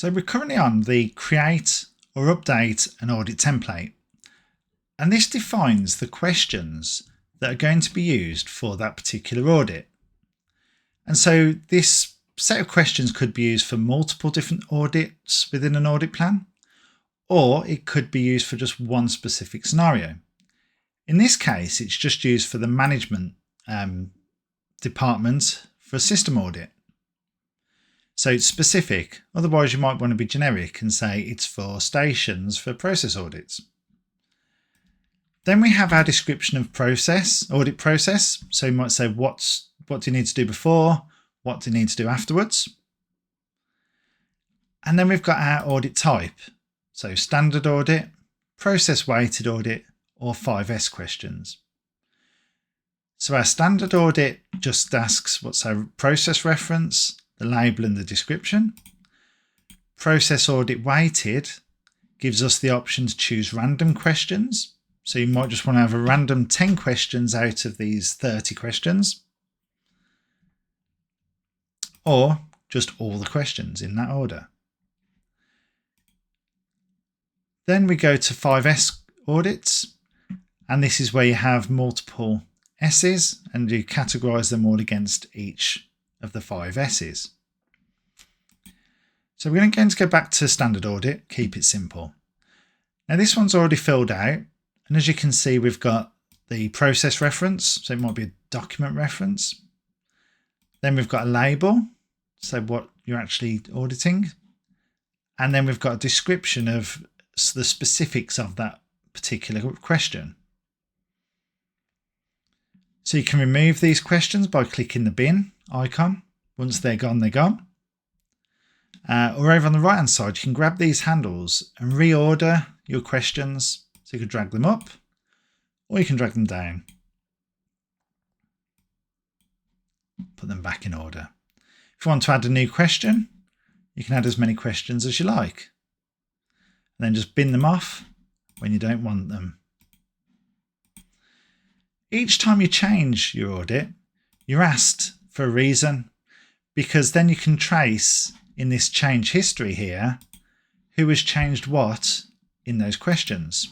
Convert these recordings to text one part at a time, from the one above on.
So we're currently on the create or update an audit template, and this defines the questions that are going to be used for that particular audit. And so this set of questions could be used for multiple different audits within an audit plan, or it could be used for just one specific scenario. In this case, it's just used for the management department for a system audit. So it's specific, otherwise you might want to be generic and say it's for stations for process audits. Then we have our description of audit process. So you might say what do you need to do before, what do you need to do afterwards. And then we've got our audit type. So standard audit, process weighted audit, or 5S questions. So our standard audit just asks what's our process reference, the label and the description. Process audit weighted gives us the option to choose random questions. So you might just want to have a random 10 questions out of these 30 questions, or just all the questions in that order. Then we go to 5S audits, and this is where you have multiple S's and you categorize them all against each of the 5 S's. So we're going to go back to standard audit, keep it simple. Now this one's already filled out, and as you can see we've got the process reference, so it might be a document reference. Then we've got a label, so what you're actually auditing. And then we've got a description of the specifics of that particular question. So you can remove these questions by clicking the bin icon. Once they're gone, they're gone. Or over on the right hand side, you can grab these handles and reorder your questions. So you can drag them up or you can drag them down. Put them back in order. If you want to add a new question, you can add as many questions as you like. And then just bin them off when you don't want them. Each time you change your audit, you're asked for a reason, because then you can trace in this change history here who has changed what in those questions.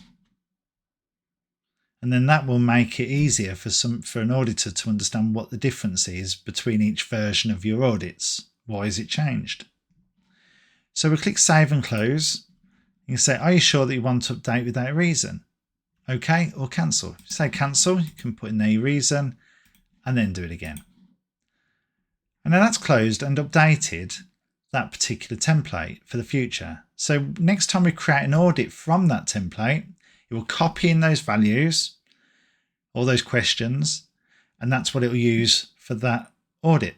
And then that will make it easier for an auditor to understand what the difference is between each version of your audits. Why is it changed? So we click Save and Close. You can say, are you sure that you want to update without a reason? OK, or cancel. If you say cancel, you can put in a reason and then do it again. And now that's closed and updated that particular template for the future. So next time we create an audit from that template, it will copy in those values, all those questions, and that's what it will use for that audit.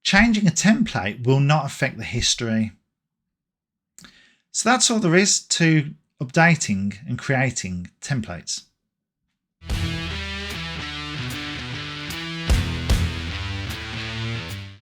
Changing a template will not affect the history. So that's all there is to updating and creating templates.